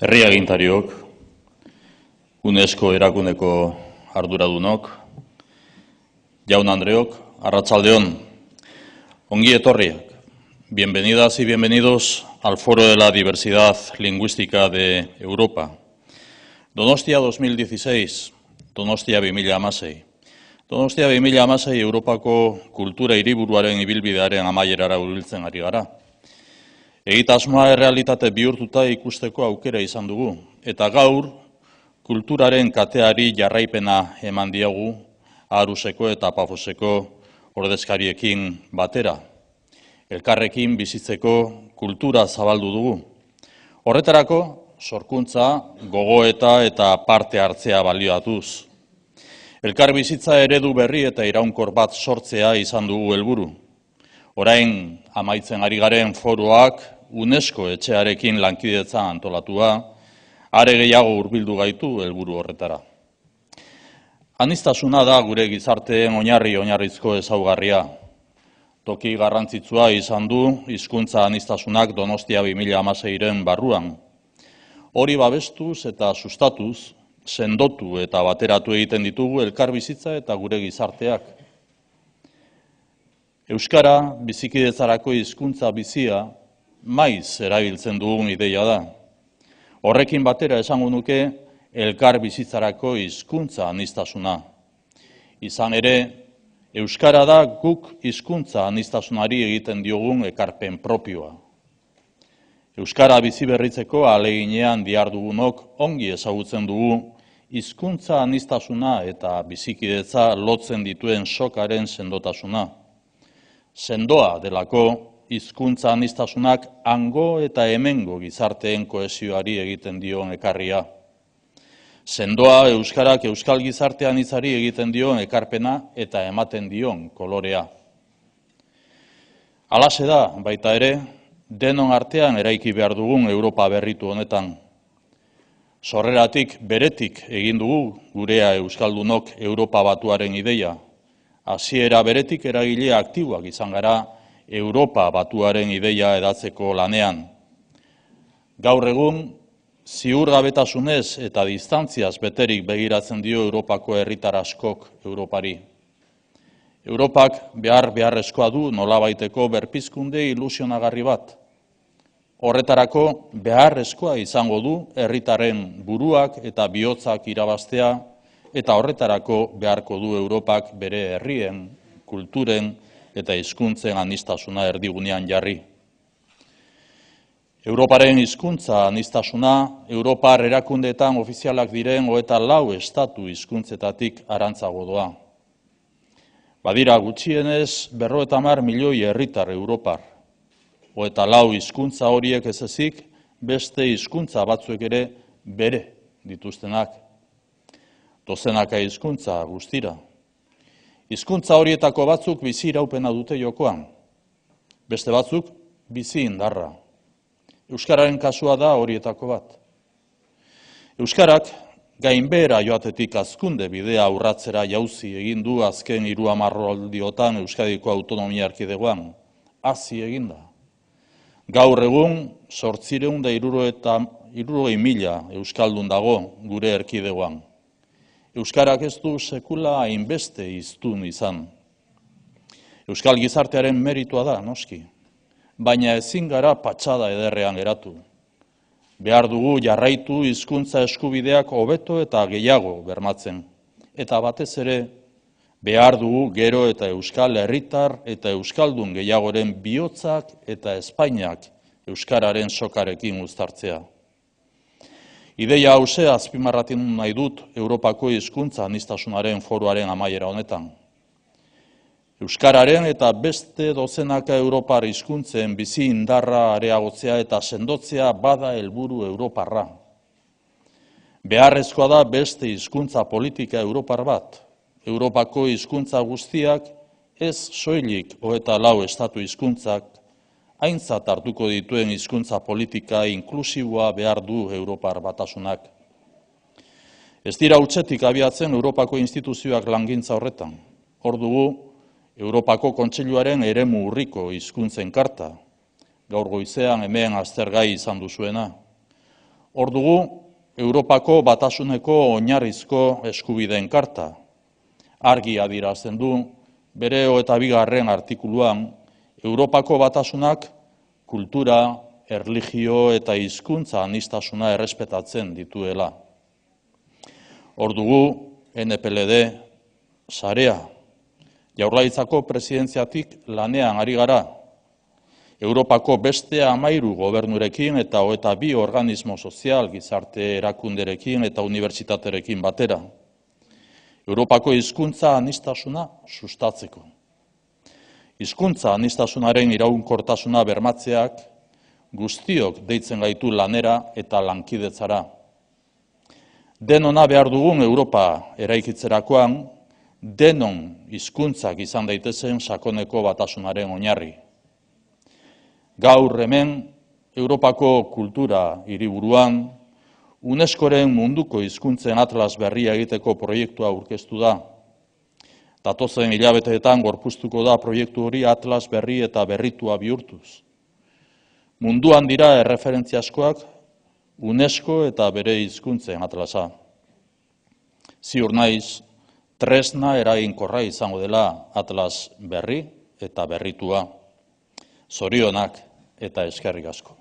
Herri agintariok, UNESCO erakundeko arduradunok, jaun Andreok, arratsaldeon, ongi etorriak. Bienvenidas y bienvenidos al Foro de la Diversidad Lingüística de Europa. Donostia 2016, Donostia 2016. Donostia 2016 Europako kultura hiriburuaren ibilbidearen amaierara hurbiltzen ari gara. Egitasmoa errealitate bihurtuta ikusteko aukera izan dugu, eta gaur kulturaren kateari jarraipena eman diagu Aarhuseko eta Pafoseko ordezkariekin batera. Elkarrekin bizitzeko kultura zabaldu dugu. Horretarako, sorkuntza, gogoeta eta parte hartzea balioatuz. Elkar bizitza eredu berri eta iraunkor bat sortzea izan dugu helburu. Orain amaitzen ari garen foroak UNESCO etxearekin lankidetza antolatua, are gehiago hurbildu gaitu helburu horretara. Aniztasuna da gure gizarteen oinarrizko ezaugarria. Toki garrantzitsua izan du hizkuntza aniztasunak Donostia 2016ren barruan. Hori babestuz eta sustatuz, sendotu eta bateratu egiten ditugu elkarbizitza eta gure gizarteak. Euskara bizikidetzarako hizkuntza bizia maiz erabiltzen dugun ideia da. Horrekin batera esango nuke elkar bizitzarako hizkuntza aniztasuna. Izan ere, euskara da guk hizkuntza aniztasunari egiten diogun ekarpen propioa. Euskara bizi berritzeko ahaleginean dihardugunok ongi ezagutzen dugu hizkuntza aniztasuna eta bizikidetza lotzen dituen sokaren sendotasuna. Sendoa delako hizkuntza aniztasunak hango eta hemengo gizarteen kohesioari egiten dion ekarria. Sendoa euskarak euskal gizarte anitzari egiten dion ekarpena eta ematen dion kolorea. Halaxe da, baita ere, denon artean eraiki behar dugun Europa berritu honetan. Sorreratik beretik egin dugu gurea euskaldunok Europa batuaren ideia. Hasiera beretik eragile aktiboak izan gara Europa batuaren ideia edatzeko lanean. Gaur egun, ziurgabetasunez eta distantziaz beterik begiratzen dio Europako herritar askok Europari. Europak beharrezkoa du nolabaiteko berpizkunde ilusionagarri bat. Horretarako beharrezkoa izango du herritarren buruak eta bihotzak irabaztea, eta horretarako beharko du Europak bere herrien, kulturen eta hizkuntzen aniztasuna erdigunean jarri. Europaren hizkuntza aniztasuna, Europar erakundeetan ofizialak diren 24 estatu hizkuntzetatik arantzago doa. Badira gutxienez 50 milioi herritar Europar. 24 hizkuntza horiek ez ezik, beste hizkuntza batzuek ere bere dituztenak. Dozenaka hizkuntza guztira. Hizkuntza horietako batzuk bizi iraupena dute jokoan. Beste batzuk bizi indarra. Euskararen kasua da horietako bat. Euskarak gainbehera joatetik hazkunde bidea urratzera jauzi egin du azken 3 hamarraldiotan Euskadiko autonomia erkidegoan. Hazi egin da. Gaur egun 860.000 euskaldun dago gure erkidegoan. Euskarak ez du sekula hainbeste hiztun izan. Euskal gizartearen meritua da, noski, baina ezin gara patxada ederrean geratu. Behar dugu jarraitu hizkuntza eskubideak hobeto eta gehiago bermatzen. Eta batez ere, behar dugu gero eta euskal herritar eta euskaldun gehiagoren bihotzak eta ezpainak euskararen sokarekin uztartzea. Ideia hauze azpimarratzen nahi dut Europako hizkuntza aniztasunaren foroaren amaiera honetan. Euskararen eta beste dozenaka Europar hizkuntzen bizi indarra areagotzea eta sendotzea bada helburu europarra. Beharrezkoa da beste hizkuntza politika europar bat. Europako hizkuntza guztiak ez soilik 24 estatu hizkuntzak aintzat hartuko dituen hizkuntza politika inklusiboa behar du Europar batasunak. Ez dira hutsetik abiatzen Europako instituzioak langintza horretan. Hor dugu Europako Kontseiluaren eremu urriko hizkuntzen karta, gaur goizean hemen aztergai izan duzuena. Hor dugu, Europako Batasuneko oinarrizko eskubideen karta. Argi adierazten du, bere 22. artikuluan, Europako Batasunak kultura, erlijio eta hizkuntza aniztasuna errespetatzen dituela. Hor dugu, NPLD sarea. Jaurlaritzako presidentziatik lanean ari gara. Europako beste 13 gobernurekin eta 22 organismo sozial, gizarte erakunderekin eta unibertsitaterekin batera. Europako hizkuntza aniztasuna sustatzeko. Hizkuntza anistasunaren iraunkortasuna bermatzeak guztiok deitzen gaitu lanera eta lankidetzara. Denona behar dugun Europa eraikitzerakoan, denon hizkuntzak izan daitezen sakoneko batasunaren oinarri. Gaur hemen, Europako kultura hiriburuan, UNESCOren munduko hizkuntzen atlas berria egiteko proiektua aurkeztu da. Datozen hilabeteetan gorpuztuko da proiektu hori atlas berri eta berritua bihurtuz. Munduan dira erreferentziaskoak UNESCO eta bere hizkuntzen atlasa. Ziur naiz, tresna eraginkorra izango dela atlas berri eta berritua. Zorionak eta eskerrik asko.